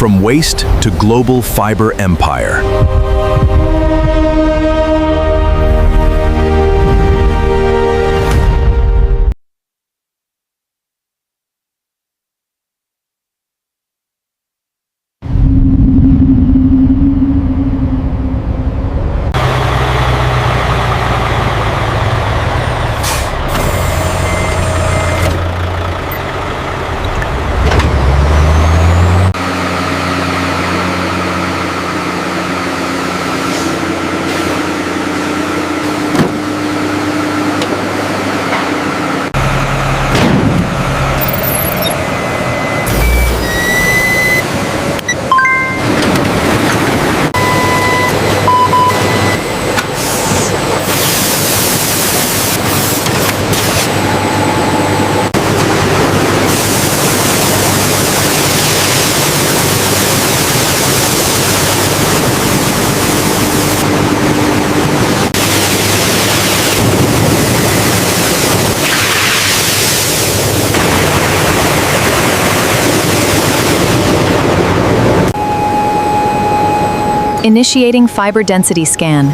from waste to global fiber empire. Initiating fiber density scan.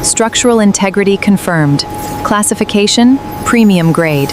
Structural integrity confirmed. Classification, premium grade.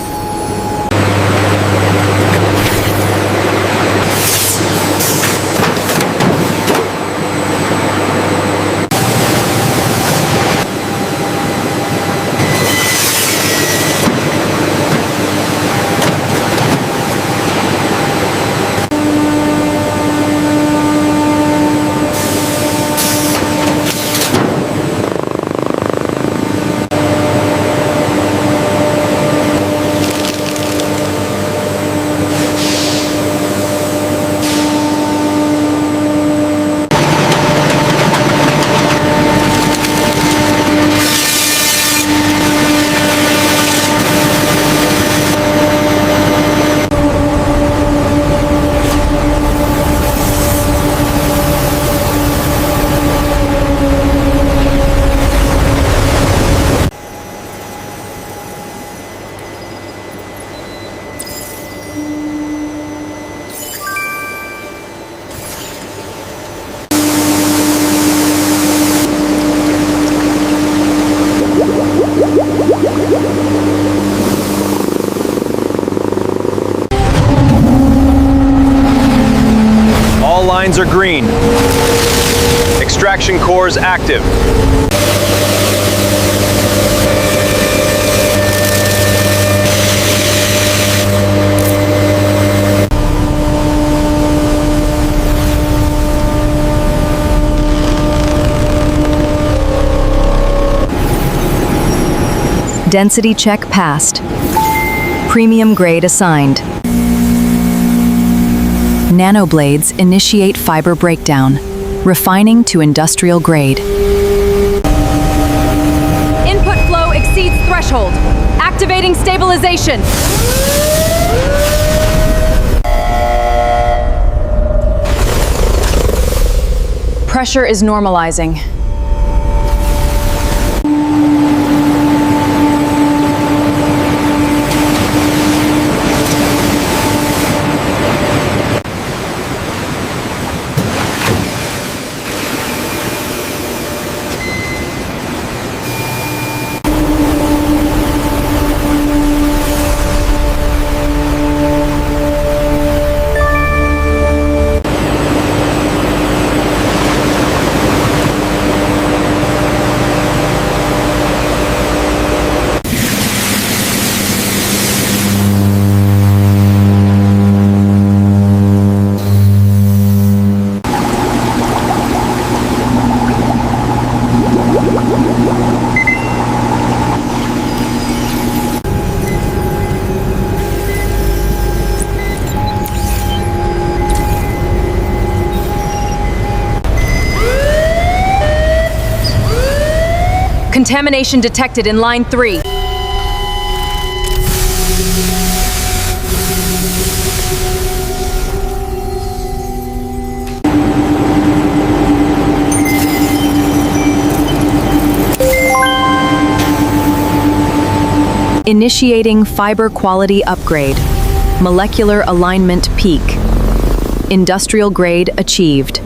Lines are green. Extraction cores active. Density check passed. Premium grade assigned. Nanoblades initiate fiber breakdown, refining to industrial grade. Input flow exceeds threshold. Activating stabilization. Pressure is normalizing. Contamination detected in line 3. Initiating fiber quality upgrade. Molecular alignment peak. Industrial grade achieved.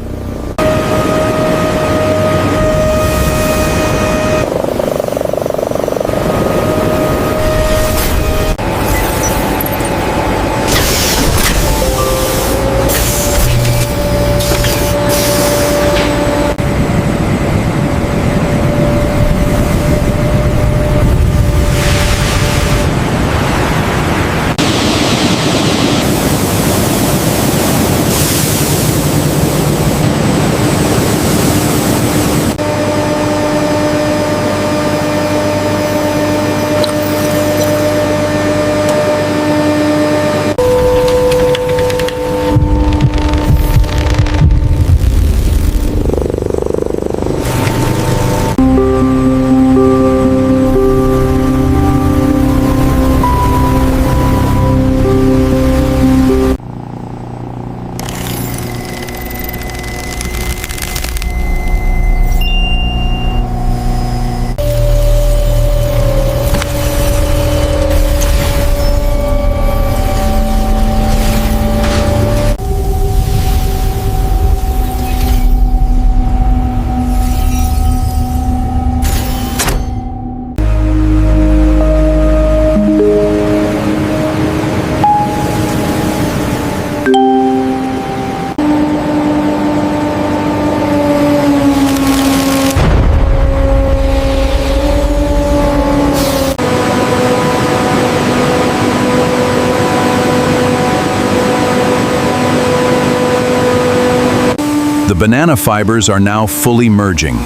The banana fibers are now fully merging.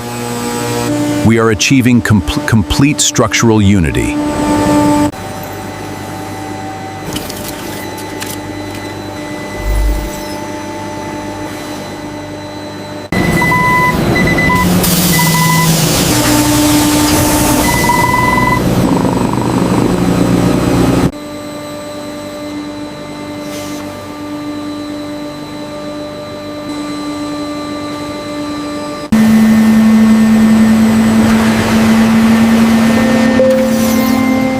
We are achieving complete structural unity.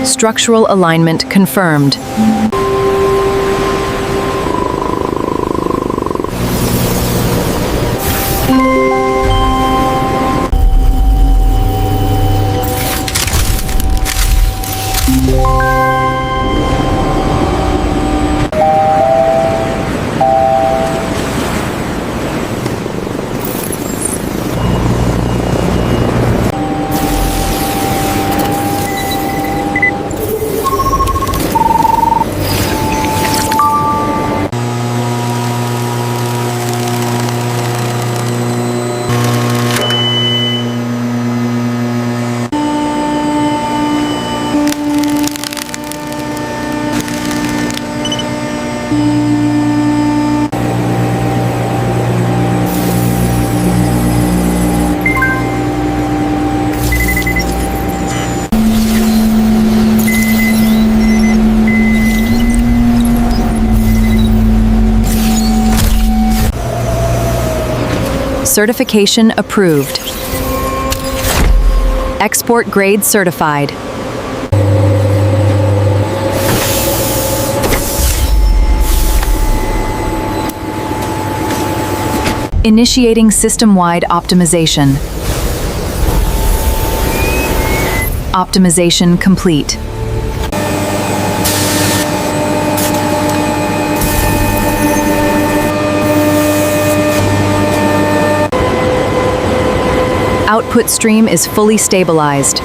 Structural alignment confirmed. Certification approved. Export grade certified. Initiating system-wide optimization. Optimization complete. Output stream is fully stabilized.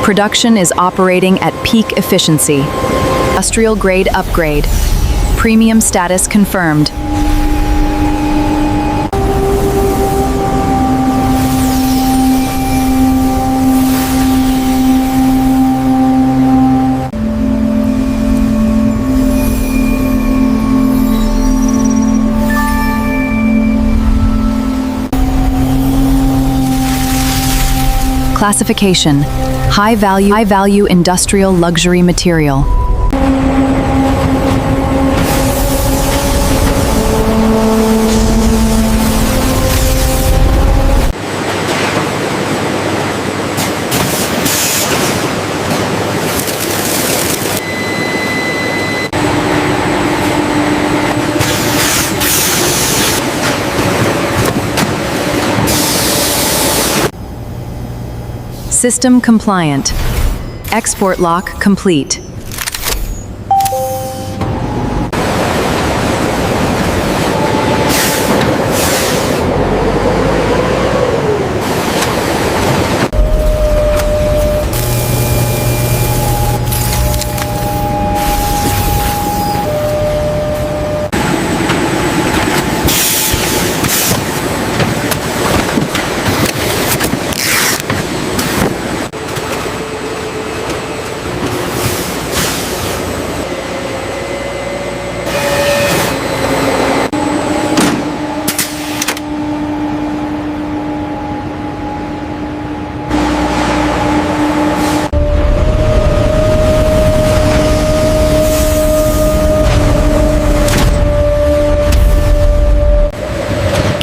Production is operating at peak efficiency. Industrial grade upgrade. Premium status confirmed. Classification: high value industrial luxury material. System compliant. Export lock complete.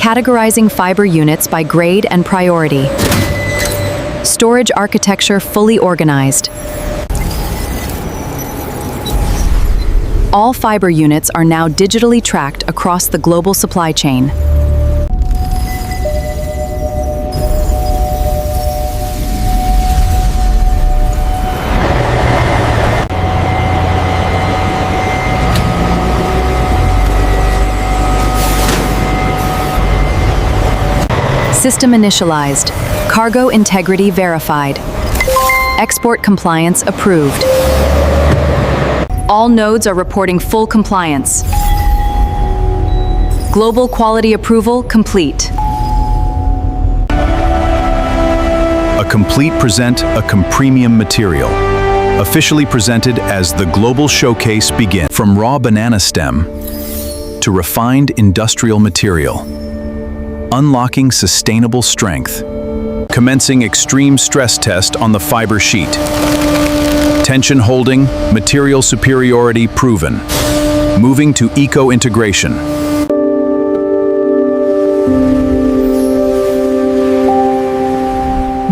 Categorizing fiber units by grade and priority. Storage architecture fully organized. All fiber units are now digitally tracked across the global supply chain. System initialized. Cargo integrity verified. Export compliance approved. All nodes are reporting full compliance. Global quality approval complete. A complete present a premium material. Officially presented as the global showcase begin. From raw banana stem to refined industrial material. Unlocking sustainable strength. Commencing extreme stress test on the fiber sheet. Tension holding, material superiority proven. Moving to eco-integration.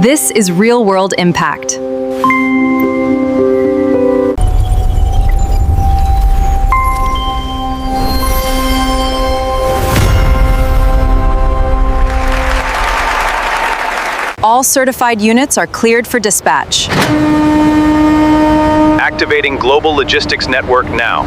This is real-world impact. All certified units are cleared for dispatch. Activating global logistics network now.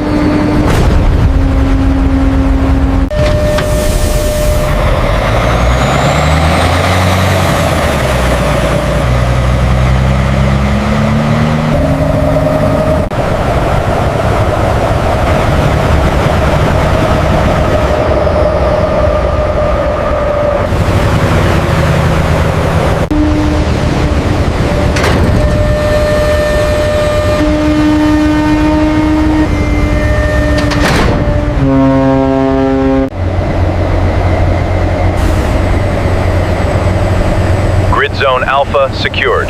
Zone Alpha secured.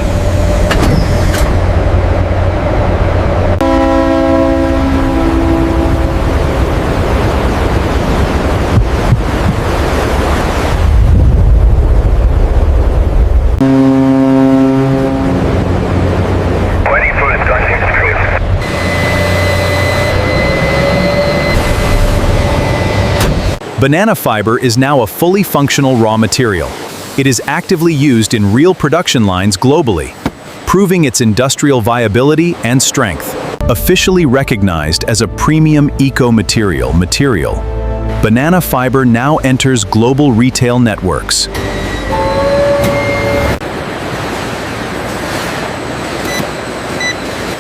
Banana fiber is now a fully functional raw material. It is actively used in real production lines globally, proving its industrial viability and strength. Officially recognized as a premium eco-material, banana fiber now enters global retail networks.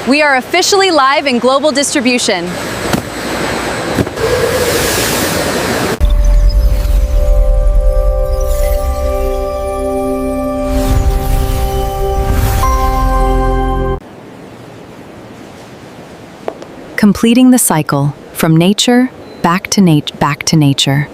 We are officially live in global distribution. Completing the cycle from nature back to nature.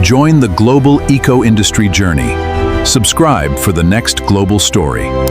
Join the global eco-industry journey. Subscribe for the next global story.